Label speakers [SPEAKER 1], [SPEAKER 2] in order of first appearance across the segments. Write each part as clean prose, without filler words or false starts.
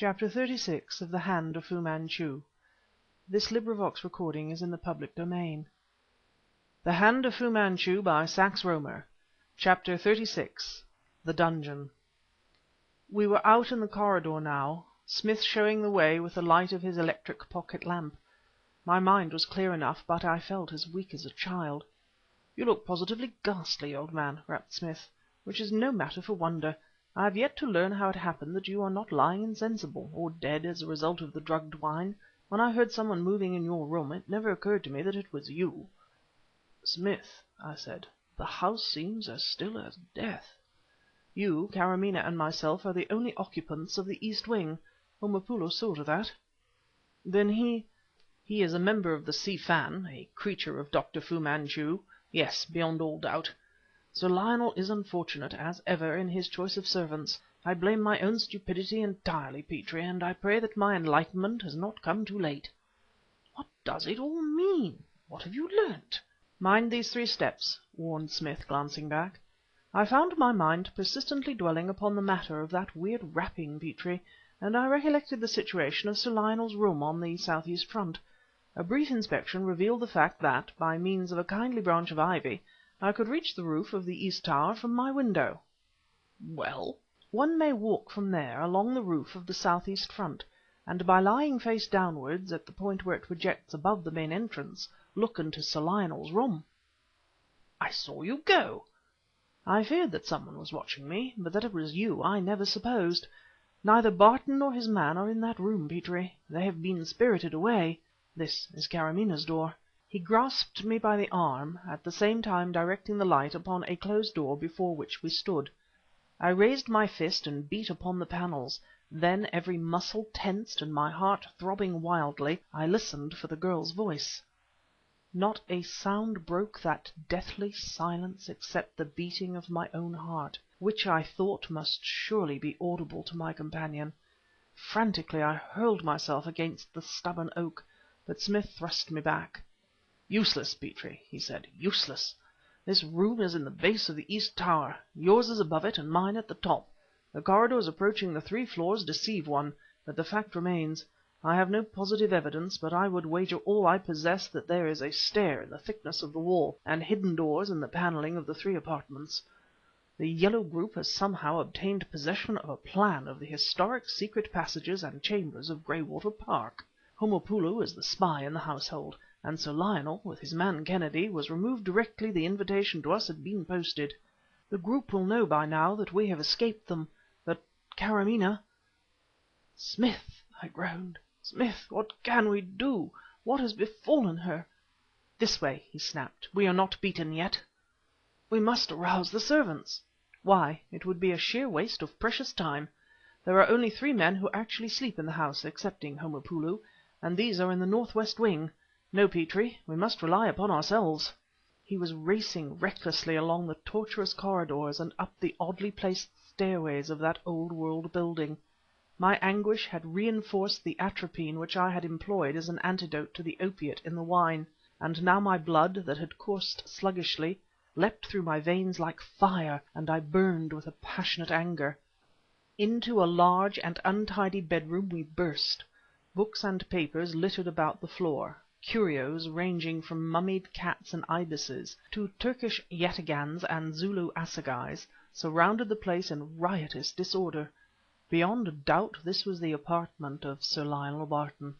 [SPEAKER 1] Chapter 36 of The Hand of Fu Manchu. This recording is in the public domain. The Hand of Fu Manchu by Sax Rohmer. Chapter 36 The Dungeon. We were out in the corridor now, Smith showing the way with the light of his electric pocket lamp. My mind was clear enough, but I felt as weak as a child. "You look positively ghastly, old man," rapped Smith, "which is no matter for wonder. I have yet to learn how it happened that you are not lying insensible, or dead as a result of the drugged wine. When I heard someone moving in your room, it never occurred to me that it was you." "Smith," I said, "the house seems as still as death. You, Karamaneh, and myself are the only occupants of the east wing. Homopoulo saw to that." "Then he is a member of the Si Fan, a creature of Dr. Fu Manchu. Yes, beyond all doubt. Sir Lionel is unfortunate, as ever, in his choice of servants. I blame my own stupidity entirely, Petrie, and I pray that my enlightenment has not come too late." "What does it all mean? What have you learnt?" "Mind these 3 steps," warned Smith, glancing back. I found my mind persistently dwelling upon the matter of that weird rapping, Petrie, and I recollected the situation of Sir Lionel's room on the southeast front. A brief inspection revealed the fact that, by means of a kindly branch of ivy, I could reach the roof of the east tower from my window. "Well?" "One may walk from there along the roof of the southeast front, and by lying face downwards at the point where it projects above the main entrance, look into Sir Lionel's room." "I saw you go." "I feared that someone was watching me, but that it was you I never supposed. Neither Barton nor his man are in that room, Petrie. They have been spirited away. This is Karamaneh's door." He grasped me by the arm, at the same time directing the light upon a closed door before which we stood. I raised my fist and beat upon the panels. Then, every muscle tensed and my heart throbbing wildly, I listened for the girl's voice. Not a sound broke that deathly silence except the beating of my own heart, which I thought must surely be audible to my companion. Frantically I hurled myself against the stubborn oak, but Smith thrust me back. "Useless, Petrie," he said, "useless. This room is in the base of the east tower. Yours is above it and mine at the top. The corridors approaching the 3 floors deceive one, but the fact remains. I have no positive evidence, but I would wager all I possess that there is a stair in the thickness of the wall, and hidden doors in the panelling of the 3 apartments. The Yellow group has somehow obtained possession of a plan of the historic secret passages and chambers of Graywater Park. Homopoulo is the spy in the household, and Sir Lionel, with his man Kennedy, was removed directly the invitation to us had been posted. The group will know by now that we have escaped them, but Karamaneh—" "Smith!" I groaned. "Smith, what can we do? What has befallen her?" "This way," he snapped. "We are not beaten yet." "We must arouse the servants." "Why? It would be a sheer waste of precious time. There are only 3 men who actually sleep in the house, excepting Homopoulo, and these are in the northwest wing. No, Petrie, we must rely upon ourselves." He was racing recklessly along the tortuous corridors and up the oddly placed stairways of that old world building. My anguish had reinforced the atropine which I had employed as an antidote to the opiate in the wine, and now my blood, that had coursed sluggishly, leapt through my veins like fire, and I burned with a passionate anger. Into a large and untidy bedroom we burst. Books and papers littered about the floor. Curios, ranging from mummied cats and ibises to Turkish yataghans and Zulu assegais, surrounded the place in riotous disorder. Beyond doubt this was the apartment of Sir Lionel Barton.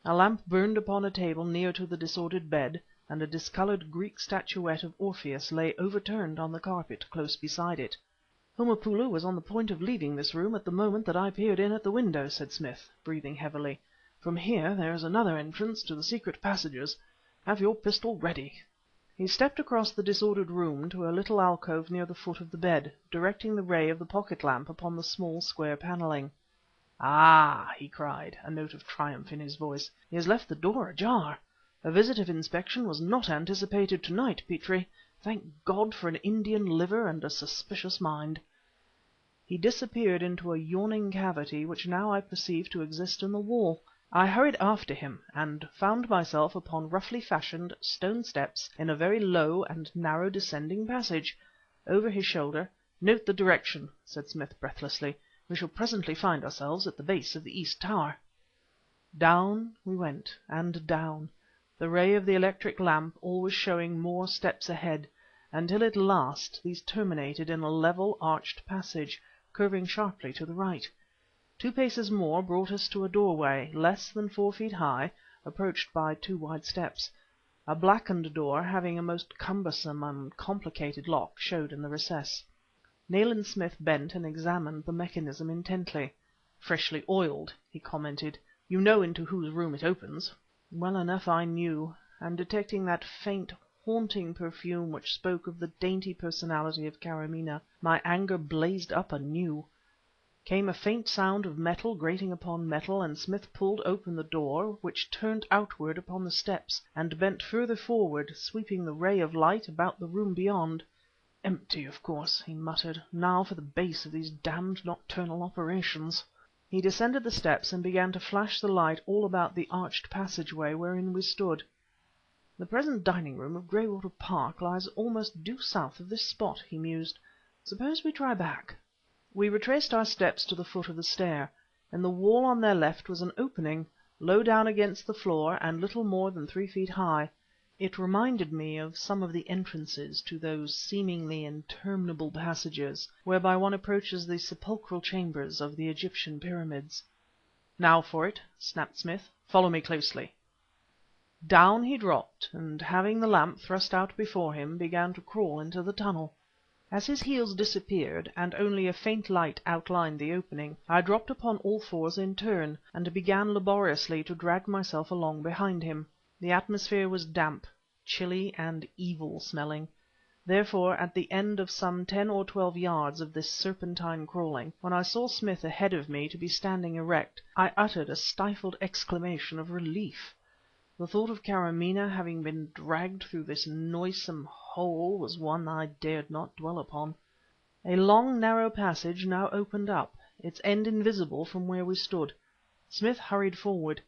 [SPEAKER 1] A lamp burned upon a table near to the disordered bed, and a discoloured Greek statuette of Orpheus lay overturned on the carpet close beside it. "Homopoulo was on the point of leaving this room at the moment that I peered in at the window," said Smith, breathing heavily. "From here there is another entrance to the secret passages. Have your pistol ready." He stepped across the disordered room to a little alcove near the foot of the bed, directing the ray of the pocket lamp upon the small square panelling. "Ah!" he cried, a note of triumph in his voice. "He has left the door ajar. A visit of inspection was not anticipated to night, Petrie. Thank God for an Indian liver and a suspicious mind." He disappeared into a yawning cavity which now I perceived to exist in the wall. I hurried after him, and found myself upon roughly fashioned stone steps in a very low and narrow descending passage. Over his shoulder— "Note the direction," said Smith breathlessly. We shall presently find ourselves at the base of the east tower." Down we went, and down, the ray of the electric lamp always showing more steps ahead, until at last these terminated in a level, arched passage, curving sharply to the right. 2 paces more brought us to a doorway, less than 4 feet high, approached by 2 wide steps. A blackened door, having a most cumbersome and complicated lock, showed in the recess. Nayland Smith bent and examined the mechanism intently. "Freshly oiled," he commented. "You know into whose room it opens." Well enough I knew, and detecting that faint, haunting perfume which spoke of the dainty personality of Karamaneh, my anger blazed up anew. Came a faint sound of metal grating upon metal, and Smith pulled open the door, which turned outward upon the steps, and bent further forward, sweeping the ray of light about the room beyond. "Empty, of course," he muttered. "Now for the base of these damned nocturnal operations." He descended the steps and began to flash the light all about the arched passageway wherein we stood. "The present dining room of Graywater Park lies almost due south of this spot," he mused. "Suppose we try back." We retraced our steps to the foot of the stair. In the wall on their left was an opening, low down against the floor and little more than 3 feet high. It reminded me of some of the entrances to those seemingly interminable passages whereby one approaches the sepulchral chambers of the Egyptian pyramids. "Now for it," snapped Smith. "Follow me closely." Down he dropped, and having the lamp thrust out before him, began to crawl into the tunnel. As his heels disappeared, and only a faint light outlined the opening, I dropped upon all fours in turn, and began laboriously to drag myself along behind him. The atmosphere was damp, chilly and evil smelling. Therefore, at the end of some 10 or 12 yards of this serpentine crawling, when I saw Smith ahead of me to be standing erect, I uttered a stifled exclamation of relief. The thought of Karamaneh having been dragged through this noisome hole was one I dared not dwell upon. A long, narrow passage now opened up, its end invisible from where we stood. Smith hurried forward.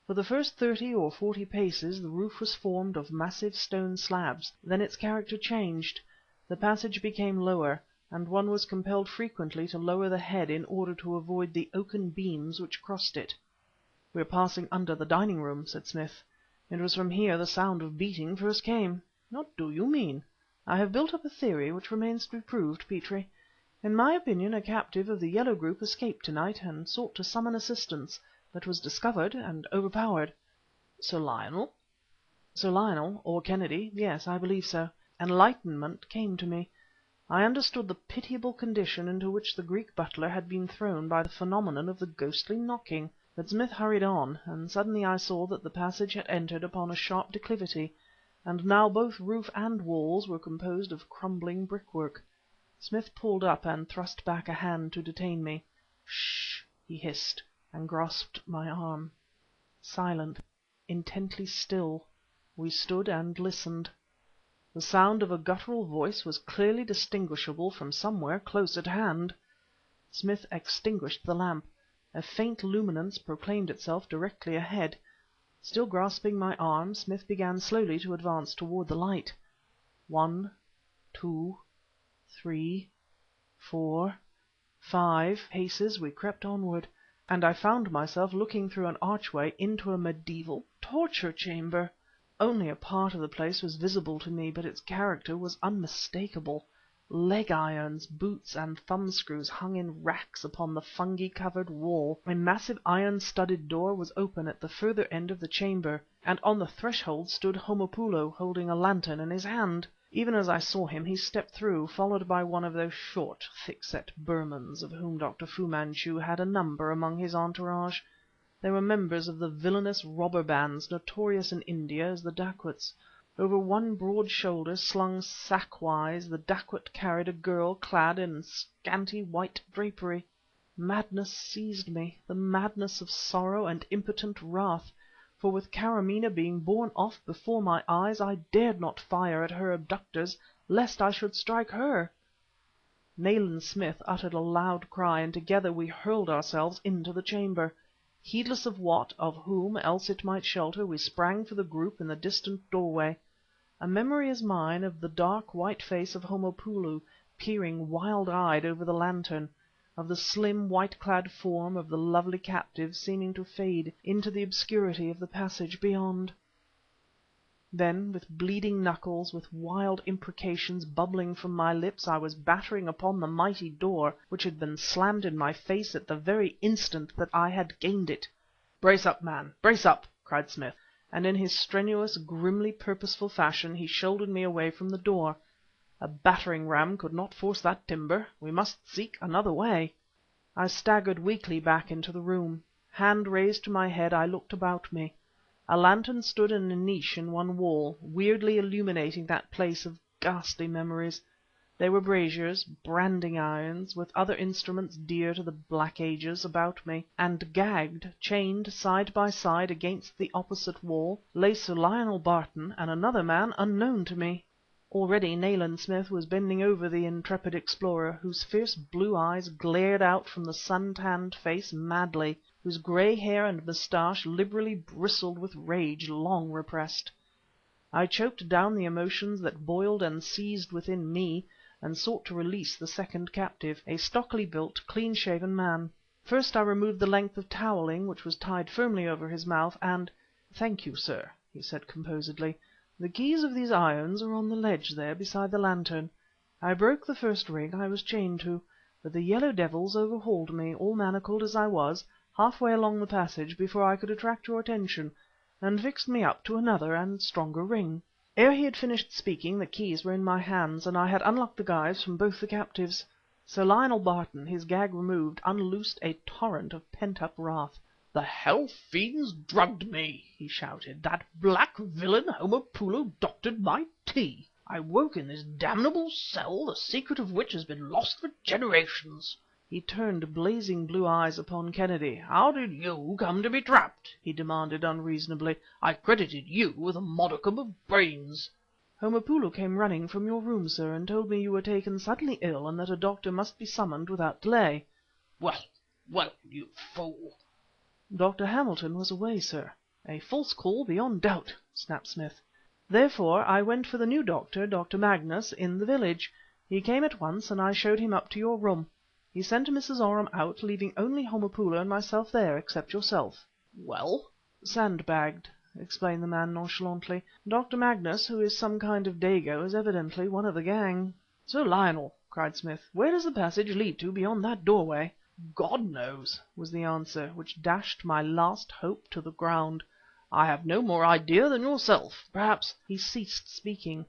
[SPEAKER 1] For the first 30 or 40 paces the roof was formed of massive stone slabs, then its character changed. The passage became lower, and one was compelled frequently to lower the head in order to avoid the oaken beams which crossed it. "We are passing under the dining room," said Smith. "It was from here the sound of beating first came." "What do you mean?" "I have built up a theory which remains to be proved, Petrie. In my opinion a captive of the Yellow group escaped to-night and sought to summon assistance, but was discovered and overpowered." "Sir Lionel?" "Sir Lionel, or Kennedy. Yes, I believe so. Enlightenment came to me. I understood the pitiable condition into which the Greek butler had been thrown by the phenomenon of the ghostly knocking. But Smith hurried on, and suddenly I saw that the passage had entered upon a sharp declivity, and now both roof and walls were composed of crumbling brickwork. Smith pulled up and thrust back a hand to detain me. "Sh!" he hissed, and grasped my arm. Silent, intently still, we stood and listened. The sound of a guttural voice was clearly distinguishable from somewhere close at hand. Smith extinguished the lamp. A faint luminance proclaimed itself directly ahead. Still grasping my arm, Smith began slowly to advance toward the light. 1, 2, 3, 4, 5 paces we crept onward, and I found myself looking through an archway into a medieval torture chamber. Only a part of the place was visible to me, but its character was unmistakable. Leg irons, boots, and thumbscrews hung in racks upon the fungi-covered wall. A massive iron-studded door was open at the further end of the chamber, and on the threshold stood Homopoulo, holding a lantern in his hand. Even as I saw him he stepped through, followed by one of those short, thick-set Burmans, of whom Dr. Fu Manchu had a number among his entourage. They were members of the villainous robber bands notorious in India as the dacoits. Over one broad shoulder, slung sack-wise, the dacoit carried a girl clad in scanty white drapery. Madness seized me, the madness of sorrow and impotent wrath, for with Karamaneh being borne off before my eyes, I dared not fire at her abductors, lest I should strike her. Nayland Smith uttered a loud cry, and together we hurled ourselves into the chamber. Heedless of what, of whom else it might shelter, we sprang for the group in the distant doorway. A memory is mine of the dark white face of Homopoulo peering wild-eyed over the lantern. of the slim, white-clad form of the lovely captive seeming to fade into the obscurity of the passage beyond. Then, with bleeding knuckles, with wild imprecations bubbling from my lips, I was battering upon the mighty door, which had been slammed in my face at the very instant that I had gained it. "Brace up, man, brace up!" cried Smith, and in his strenuous, grimly purposeful fashion he shouldered me away from the door. A battering ram could not force that timber. We must seek another way. I staggered weakly back into the room. Hand raised to my head, I looked about me. A lantern stood in a niche in one wall, weirdly illuminating that place of ghastly memories. There were braziers, branding irons, with other instruments dear to the Black Ages, about me, and gagged, chained side by side against the opposite wall, lay Sir Lionel Barton and another man unknown to me. Already Nayland Smith was bending over the intrepid explorer, whose fierce blue eyes glared out from the sun-tanned face madly, whose grey hair and moustache liberally bristled with rage long repressed. I choked down the emotions that boiled and seethed within me, and sought to release the second captive, a stockily built, clean-shaven man. First I removed the length of toweling which was tied firmly over his mouth, and "Thank you, sir," he said composedly. "The keys of these irons are on the ledge there beside the lantern. I broke the first ring I was chained to, but the yellow devils overhauled me, all manacled as I was, halfway along the passage before I could attract your attention, and fixed me up to another and stronger ring." Ere he had finished speaking the keys were in my hands, and I had unlocked the gyves from both the captives. Sir Lionel Barton, his gag removed, unloosed a torrent of pent-up wrath. "The hell fiends drugged me!" he shouted. "That black villain Homopoulo doctored my tea. I woke in this damnable cell, the secret of which has been lost for generations." He turned blazing blue eyes upon Kennedy. "How did you come to be trapped?" he demanded unreasonably. "I credited you with a modicum of brains." "Homopoulo came running from your room, sir, and told me you were taken suddenly ill and that a doctor must be summoned without delay." "Well, well, you fool!" "Dr. Hamilton was away, sir." "A false call beyond doubt," snapped Smith. "Therefore I went for the new doctor, Dr. Magnus, in the village. He came at once, and I showed him up to your room. He sent Mrs. Oram out, leaving only Homopoulo and myself there, except yourself." "Well?" "Sandbagged," explained the man nonchalantly. "Dr. Magnus, who is some kind of Dago, is evidently one of the gang." "Sir Lionel," cried Smith, "where does the passage lead to beyond that doorway?" "God knows," was the answer, which dashed my last hope to the ground. "I have no more idea than yourself. Perhaps—" He ceased speaking.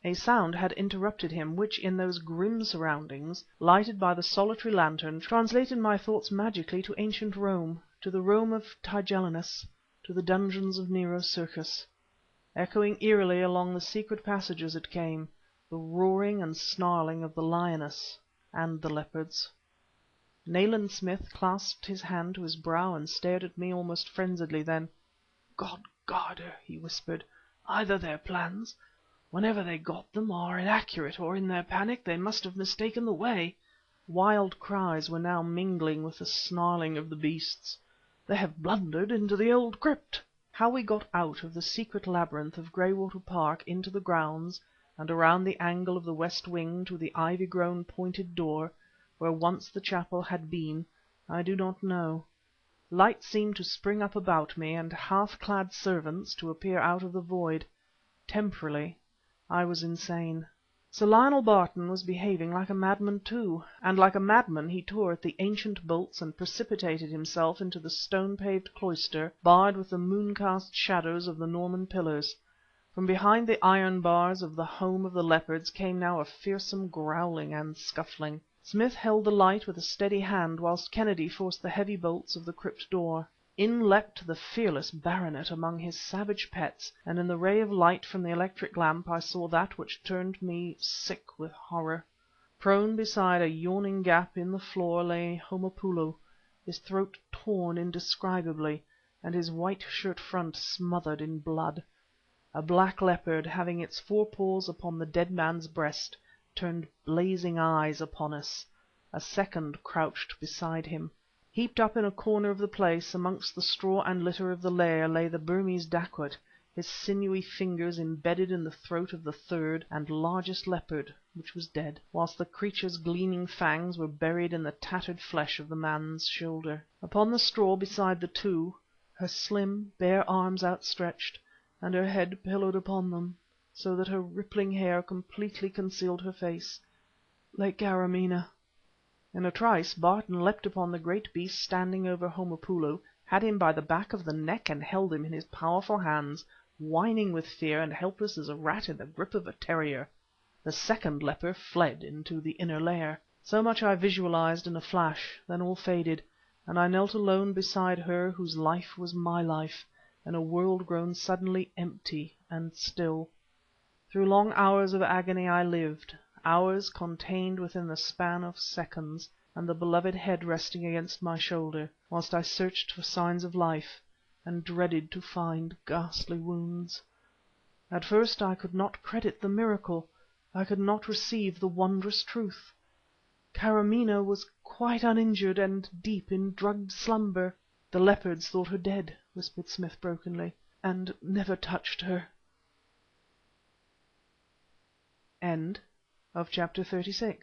[SPEAKER 1] A sound had interrupted him, which, in those grim surroundings, lighted by the solitary lantern, translated my thoughts magically to ancient Rome, to the Rome of Tigellinus, to the dungeons of Nero's circus. Echoing eerily along the secret passages it came, the roaring and snarling of the lioness and the leopards. Nayland Smith clasped his hand to his brow and stared at me almost frenziedly. Then "God guard her!" he whispered. "Either their plans, whenever they got them, are inaccurate, or in their panic they must have mistaken the way." Wild cries were now mingling with the snarling of the beasts. "They have blundered into the old crypt!" How we got out of the secret labyrinth of Graywater Park into the grounds, and around the angle of the west wing to the ivy-grown pointed door, where once the chapel had been, I do not know. Light seemed to spring up about me, and half-clad servants to appear out of the void. Temporarily I was insane. Sir Lionel Barton was behaving like a madman too, and like a madman he tore at the ancient bolts and precipitated himself into the stone-paved cloister, barred with the moon-cast shadows of the Norman pillars. From behind the iron bars of the home of the leopards came now a fearsome growling and scuffling. Smith held the light with a steady hand, whilst Kennedy forced the heavy bolts of the crypt door. In leapt the fearless baronet among his savage pets, and in the ray of light from the electric lamp I saw that which turned me sick with horror. Prone beside a yawning gap in the floor lay Homopoulo, his throat torn indescribably, and his white shirt front smothered in blood. A black leopard, having its forepaws upon the dead man's breast, turned blazing eyes upon us. A second crouched beside him. Heaped up in a corner of the place, amongst the straw and litter of the lair, lay the Burmese dacoit, his sinewy fingers embedded in the throat of the third and largest leopard, which was dead, whilst the creature's gleaming fangs were buried in the tattered flesh of the man's shoulder. Upon the straw beside the two, her slim, bare arms outstretched, and her head pillowed upon them, so that her rippling hair completely concealed her face, lay Karamaneh. In a trice Barton leapt upon the great beast standing over Homopoulo, had him by the back of the neck and held him in his powerful hands, whining with fear and helpless as a rat in the grip of a terrier. The second leper fled into the inner lair. So much I visualized in a flash, then all faded, and I knelt alone beside her whose life was my life, in a world grown suddenly empty and still. Through long hours of agony I lived, hours contained within the span of seconds, and the beloved head resting against my shoulder, whilst I searched for signs of life, and dreaded to find ghastly wounds. At first I could not credit the miracle, I could not receive the wondrous truth. Karamaneh was quite uninjured and deep in drugged slumber. "The leopards thought her dead," whispered Smith brokenly, "and never touched her." Chapter 37